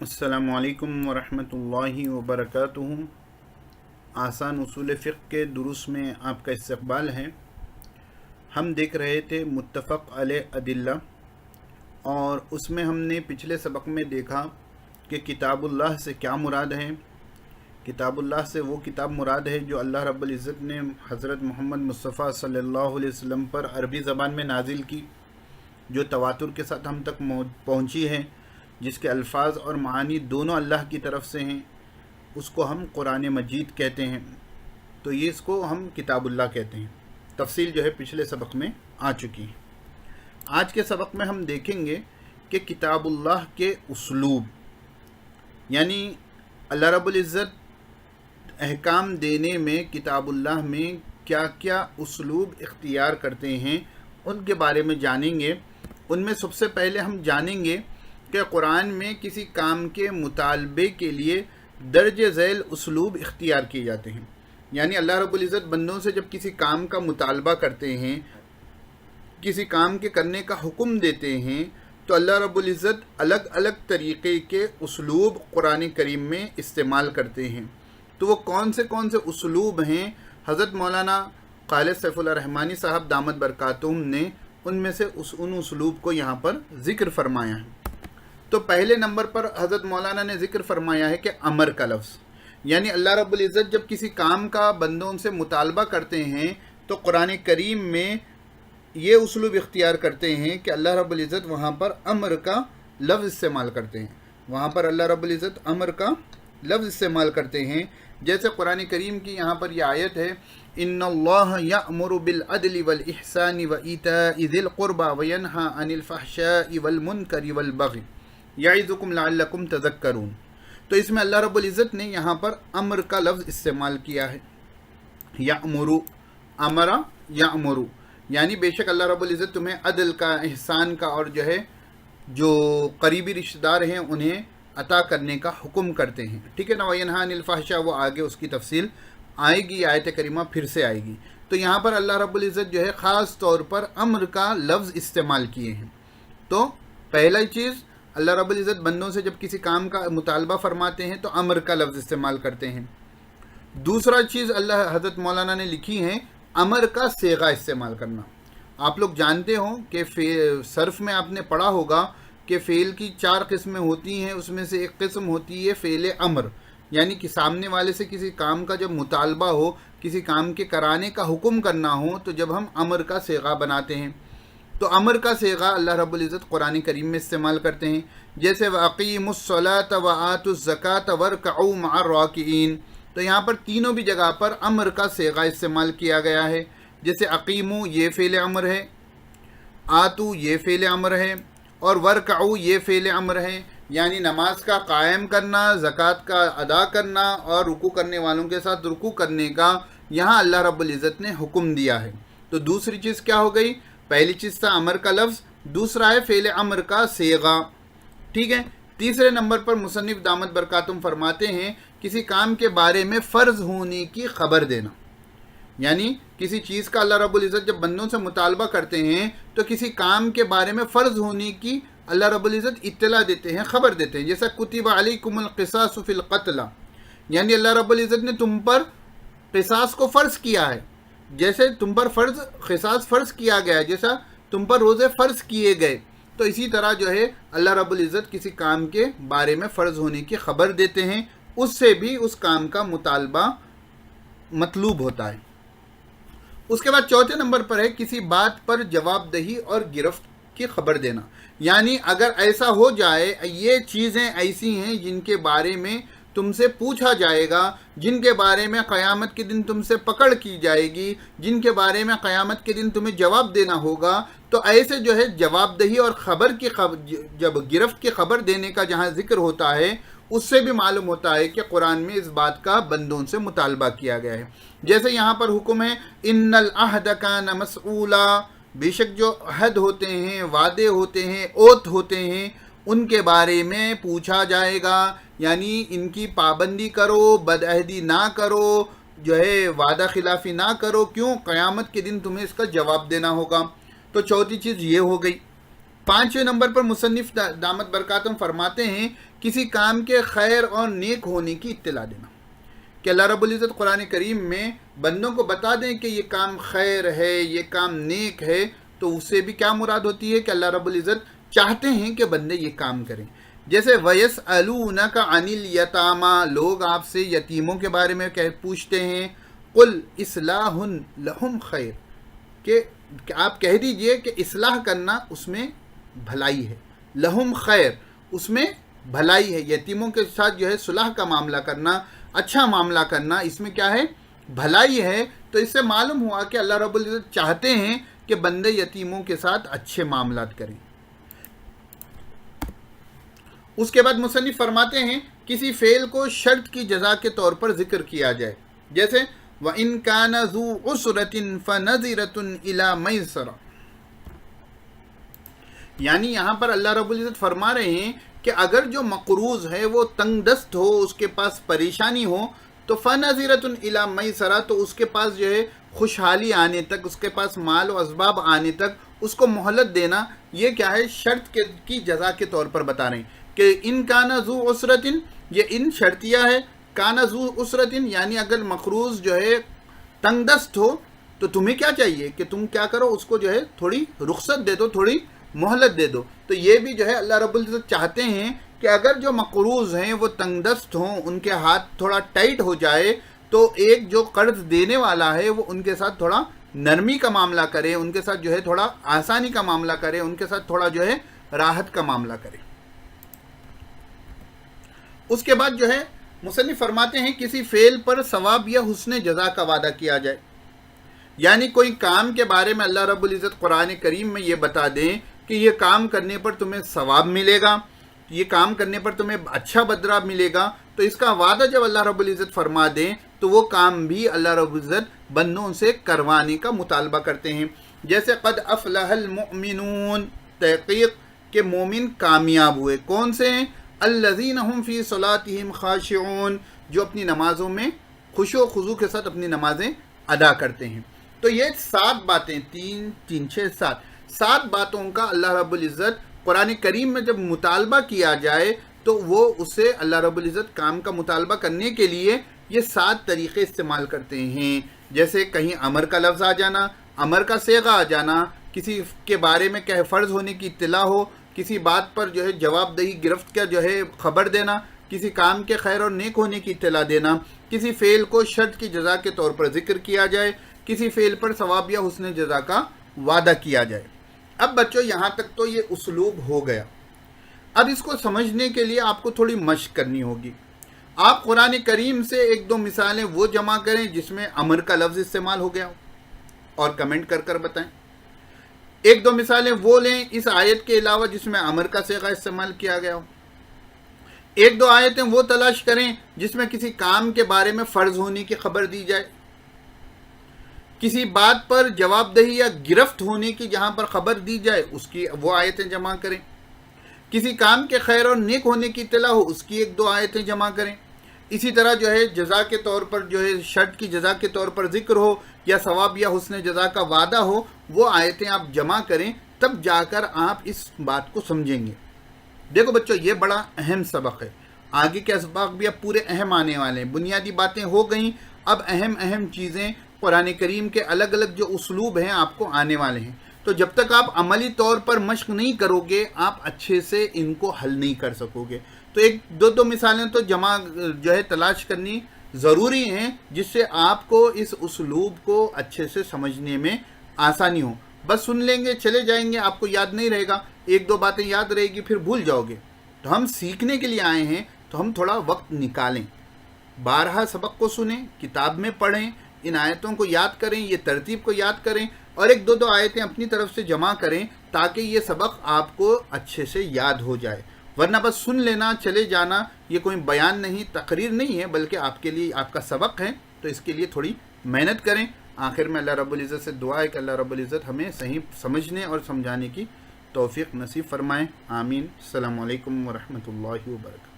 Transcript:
अस्सलामु अलैकुम वरहमतुल्लाहि वबरकातुहू। आसान उसूल फ़िक़्ह के दुरुस में आपका इस्तक़बाल है। हम देख रहे थे मुत्तफ़क़ अलैह अदिल्ला, और उसमें हमने पिछले सबक में देखा कि किताबुल्लाह से क्या मुराद है। किताबुल्लाह से वो किताब मुराद है जो अल्लाह रब्बुल इज़्ज़त ने हज़रत मोहम्मद मुस्तफ़ा सल्लल्लाहु अलैहि वसल्लम पर अरबी ज़बान में नाजिल की, जो तवातुर के साथ हम तक पहुँची है, जिसके अल्फाज और मानी दोनों अल्लाह की तरफ से हैं, उसको हम कुरान मजीद कहते हैं। तो ये इसको हम किताबुल्लाह कहते हैं। तफसील जो है पिछले सबक में आ चुकी है। आज के सबक में हम देखेंगे कि किताबुल्लाह के उसलूब, यानी अल्लाह रब्बुल इज़्ज़त अहकाम देने में किताबुल्लाह में क्या क्या उसलूब इख्तियार करते हैं, उनके बारे में जानेंगे। उनमें सबसे पहले हम जानेंगे कि कुरान में किसी काम के मुतालबे के लिए दर्ज झैल उसलूब इख्तियार किए जाते हैं। यानी अल्लाह रब्बुल इज़्ज़त बंदों से जब किसी काम का मुतालबा करते हैं, किसी काम के करने का हुक्म देते हैं, तो अल्लाह रब्बुल इज़्ज़त अलग अलग तरीक़े के उसलूब कुरान करीम में इस्तेमाल करते हैं। तो वो कौन से उसलूब हैं, हज़रत मौलाना क़ाली सैफ़ुल्लाह रहमानी साहब दामत बरकातुहुम ने उनमें से उन उसलूब को यहाँ पर ज़िक्र फरमाया है। तो पहले नंबर पर हज़रत मौलाना ने ज़िक्र फरमाया है कि अमर का लफ्ज़, यानी अल्लाह रब्बुल इज़्ज़त जब किसी काम का बंदों से मुतालबा करते हैं तो कुरान करीम में ये उसलूब इख्तियार करते हैं कि अल्लाह रब्बुल इज़्ज़त वहाँ पर अमर का लफ्ज़ इस्तेमाल करते हैं। वहाँ पर अल्लाह रब्बुल इज़्ज़त अमर का लफ्ज़ इस्तेमाल करते हैं। जैसे कुरान करीम की यहाँ पर यह आयत है, इन्नल्लाह यअमुरु बिल अदलि वल इहसानि व ईताइ ज़िल क़ुरबा व यन्हा अनिल फ़हशाइ वल मुनकरि वल बग़ि याइज़ुकुम लअल्लकुम तज़क्करून। तो इसमें अल्लाह रब्बुल इज़्ज़त ने यहाँ पर अमर का लफ्ज़ इस्तेमाल किया है। यअमुरु, अमरा यअमुरु, यानी बेशक अल्लाह रब्बुल इज़्ज़त तुम्हें अदल का, एहसान का और जो करीबी रिश्तेदार हैं उन्हें अता करने का हुक्म करते हैं। ठीक है ना। वयन्हा अनिल फ़हशा, वो आगे उसकी तफसील आएगी, आयत करीमा फिर से आएगी। तो यहाँ पर अल्लाह रब्बुल इज़्ज़त जो है ख़ास तौर पर अमर का लफ्ज़ इस्तेमाल किए हैं। तो पहला चीज़, अल्लाह रब्बुल इज़्ज़त बंदों से जब किसी काम का मुतालबा फरमाते हैं तो अमर का लफ्ज़ इस्तेमाल करते हैं। दूसरा चीज़ अल्लाह हज़रत मौलाना ने लिखी है, अमर का सेगा इस्तेमाल करना। आप लोग जानते हो कि सर्फ में आपने पढ़ा होगा कि फ़ेल की 4 किस्में होती हैं, उसमें से एक किस्म होती है फ़ेल अमर, यानी कि सामने वाले से किसी काम का जब मुतालबा हो, किसी काम के कराने का हुक्म करना हो, तो जब हम अमर का सेगा बनाते हैं तो अमर का सेगा अल्लाह रब्बुल इज़्ज़त कुरान करीम में इस्तेमाल करते हैं। जैसे वअक़ीमुस्सलात व आतुज़्ज़कात वरकऊ मअर राकिईन, तो यहाँ पर तीनों भी जगह पर अमर का सेगा इस्तेमाल किया गया है। जैसे अक़ीमु ये फ़ेल अमर है, आतु ये फ़ेल अमर है, और वरकऊ ये फ़ेल अमर है, यानी नमाज का कायम करना, ज़कात का अदा करना और रुकू करने वालों के साथ रुकू करने का यहाँ अल्लाह रब्बुल इज़्ज़त ने हुक्म दिया है। तो दूसरी चीज़ क्या हो गई? पहली चीज़ था अमर का लफ्ज़, दूसरा है फ़ेल अमर का सेगा। ठीक है। तीसरे नंबर पर मुसन्निफ़ दामत बरकातुहुम फरमाते हैं, किसी काम के बारे में फ़र्ज़ होने की ख़बर देना। यानी किसी चीज़ का अल्लाह रब्बुल इज़्ज़त जब बंदों से मुतालबा करते हैं तो किसी काम के बारे में फ़र्ज़ होने की अल्लाह रब्बुल इज़्ज़त इत्तला देते हैं, ख़बर देते हैं। जैसा कुतिबा अलैकुमुल क़िसासु फ़िल क़त्ल, यानी अल्लाह रब्बुल इज़्ज़त ने तुम पर क़िसास को फ़र्ज़ किया है। जैसे तुम पर क़िसास फ़र्ज़ किया गया है, जैसा तुम पर रोज़े फ़र्ज़ किए गए, तो इसी तरह जो है अल्लाह रब्बुल इज़्ज़त किसी काम के बारे में फ़र्ज़ होने की ख़बर देते हैं, उससे भी उस काम का मुतालबा मतलूब होता है। उसके बाद चौथे नंबर पर है किसी बात पर जवाबदही और गिरफ्त की खबर देना। यानी अगर ऐसा हो जाए, ये चीज़ें ऐसी हैं जिनके बारे में तुमसे पूछा जाएगा, जिनके बारे में क़यामत के दिन तुमसे पकड़ की जाएगी, जिनके बारे में क़यामत के दिन तुम्हें जवाब देना होगा, तो ऐसे जो है जवाबदही और ख़बर की जब गिरफ्त की खबर देने का जहाँ ज़िक्र होता है, उससे भी मालूम होता है कि कुरान में इस बात का बंदों से मुतालबा किया गया है। जैसे यहाँ पर हुक्म है, इन्नल अहद कान मसऊला, बेशक जो अहद होते हैं, वादे होते हैं, ओत होते हैं, उनके बारे में पूछा जाएगा। यानी इनकी पाबंदी करो, बदअहदी ना करो, जो है वादा खिलाफ़ी ना करो। क्यों? क़यामत के दिन तुम्हें इसका जवाब देना होगा। तो चौथी चीज़ ये हो गई। 5वें नंबर पर मुसन्निफ़ दामत बरकातुहुम फरमाते हैं کسی کام کے خیر اور نیک ہونے کی اطلاع دینا، کہ اللہ رب العزت قرآن کریم میں بندوں کو بتا دیں کہ یہ کام خیر ہے، یہ کام نیک ہے، تو اس سے بھی کیا مراد ہوتی ہے کہ اللہ رب العزت چاہتے ہیں کہ بندے یہ کام کریں۔ جیسے وَيَسْأَلُونَكَ عَنِ الْيَتَامَى، لوگ آپ سے یتیموں کے بارے میں پوچھتے ہیں، قُلْ إِصْلَاحٌ لَهُمْ خَيْرٌ، کہ آپ کہہ دیجئے کہ اصلاح کرنا اس میں بھلائی ہے، لہم خیر، اس میں بھلائی ہے، یتیموں کے ساتھ جو ہے صلح کا معاملہ کرنا، اچھا معاملہ کرنا، اس میں کیا ہے؟ بھلائی ہے۔ تو اس سے معلوم ہوا کہ اللہ رب العزت چاہتے ہیں کہ بندے یتیموں کے ساتھ اچھے معاملات کریں۔ اس کے بعد مصنف فرماتے ہیں کسی فعل کو شرط کی جزا کے طور پر ذکر کیا جائے، جیسے وَإِن كَانَ ذُو عُسْرَةٍ فَنَظِرَةٌ إِلَى مَيْسَرَةٍ، یعنی یہاں پر اللہ رب العزت فرما رہے ہیں کہ اگر جو مقروض ہے وہ تنگ دست ہو، اس کے پاس پریشانی ہو، تو فَنَظِرَةٌ إِلَى مَيْسَرَةٍ، تو اس کے پاس جو ہے خوشحالی آنے تک، اس کے پاس مال و اسباب آنے تک اس کو مہلت دینا، یہ کیا ہے؟ شرط کی جزا کے طور پر بتا رہے ہیں کہ ان کانا ذو عسرتن، یہ ان شرطیہ ہے، کانا ذو عسرتن یعنی اگر مقروض جو ہے تنگ دست ہو تو تمہیں کیا چاہیے کہ تم کیا کرو، اس کو جو ہے تھوڑی رخصت دے دو، تھوڑی مہلت دے دو۔ تو یہ بھی جو ہے اللہ رب العزت چاہتے ہیں کہ اگر جو مقروض ہیں وہ تنگ دست ہوں، ان کے ہاتھ تھوڑا ٹائٹ ہو جائے، تو ایک جو قرض دینے والا ہے وہ ان کے ساتھ تھوڑا نرمی کا معاملہ کرے، ان کے ساتھ جو ہے تھوڑا آسانی کا معاملہ کرے، ان کے ساتھ تھوڑا جو ہے راحت کا معاملہ کرے۔ اس کے بعد جو ہے مصنف فرماتے ہیں کسی فعل پر ثواب یا حسن جزا کا وعدہ کیا جائے، یعنی کوئی کام کے بارے میں اللہ رب العزت قرآن کریم میں یہ بتا دیں کہ یہ کام کرنے پر تمہیں ثواب ملے گا، یہ کام کرنے پر تمہیں اچھا بدلہ ملے گا، تو اس کا وعدہ جب اللہ رب العزت فرما دیں تو وہ کام بھی اللہ رب العزت بندوں سے کروانے کا مطالبہ کرتے ہیں، جیسے قد افلح المؤمنون، تحقیق کہ مومن کامیاب ہوئے، کون سے ہیں؟ الذین هم فی صلاتہم خاشعون، جو اپنی نمازوں میں خشوع و خضوع کے ساتھ اپنی نمازیں ادا کرتے ہیں۔ تو یہ 7 باتیں، 3 3 6 7 باتوں کا اللہ رب العزت قرآن کریم میں جب مطالبہ کیا جائے تو وہ اسے اللہ رب العزت کام کا مطالبہ کرنے کے لیے یہ 7 طریقے استعمال کرتے ہیں، جیسے کہیں امر کا لفظ آ جانا، امر کا صیغہ آ جانا، کسی کے بارے میں کہ فرض ہونے کی اطلاع ہو، کسی بات پر جو ہے جواب دہی گرفت کا جو ہے خبر دینا، کسی کام کے خیر اور نیک ہونے کی اطلاع دینا، کسی فعل کو شرط کی جزا کے طور پر ذکر کیا جائے، کسی فعل پر ثواب یا حسن جزا کا وعدہ کیا جائے۔ اب بچوں یہاں تک تو یہ اسلوب ہو گیا، اب اس کو سمجھنے کے لیے آپ کو تھوڑی مشق کرنی ہوگی۔ آپ قرآن کریم سے 1-2 مثالیں وہ جمع کریں جس میں امر کا لفظ استعمال ہو گیا ہو اور کمنٹ کر کر بتائیں۔ 1-2 مثالیں وہ لیں اس آیت کے علاوہ جس میں امر کا صیغہ استعمال کیا گیا ہو۔ 1-2 آیتیں وہ تلاش کریں جس میں کسی کام کے بارے میں فرض ہونے کی خبر دی جائے، کسی بات پر جواب دہی یا گرفت ہونے کی جہاں پر خبر دی جائے اس کی وہ آیتیں جمع کریں، کسی کام کے خیر اور نیک ہونے کی اطلاع ہو اس کی 1-2 آیتیں جمع کریں۔ اسی طرح جو ہے جزا کے طور پر جو ہے شرط کی جزا کے طور پر ذکر ہو یا ثواب یا حسن جزا کا وعدہ ہو، وہ آیتیں آپ جمع کریں، تب جا کر آپ اس بات کو سمجھیں گے۔ دیکھو بچوں یہ بڑا اہم سبق ہے، آگے کے اسباق بھی اب پورے اہم آنے والے ہیں، بنیادی باتیں ہو گئیں، اب اہم چیزیں قرآن کریم کے الگ الگ جو اسلوب ہیں آپ کو آنے والے ہیں۔ تو جب تک آپ عملی طور پر مشق نہیں کرو گے آپ اچھے سے ان کو حل نہیں کر سکو گے۔ تو 1-2 مثالیں تو جمع جو ہے تلاش کرنی ضروری ہیں جس سے آپ کو اس اسلوب کو اچھے سے سمجھنے میں آسانی ہو۔ بس سن لیں گے چلے جائیں گے، آپ کو یاد نہیں رہے گا، 1-2 باتیں یاد رہے گی پھر بھول جاؤ گے۔ تو ہم سیکھنے کے لیے آئے ہیں تو ہم تھوڑا وقت نکالیں، بارہا سبق کو سنیں، کتاب میں پڑھیں، ان آیتوں کو یاد کریں، یہ ترتیب کو یاد کریں اور 1-2 آیتیں اپنی طرف سے جمع کریں تاکہ یہ سبق آپ کو اچھے سے یاد ہو جائے، ورنہ بس سن لینا چلے جانا یہ کوئی بیان نہیں، تقریر نہیں ہے، بلکہ آپ کے لیے آپ کا سبق ہے، تو اس کے لیے تھوڑی محنت کریں۔ آخر میں اللہ رب العزت سے دعا ہے کہ اللہ رب العزت ہمیں صحیح سمجھنے اور سمجھانے کی توفیق نصیب فرمائیں، آمین۔ السلام علیکم ورحمۃ اللہ وبرکاتہ۔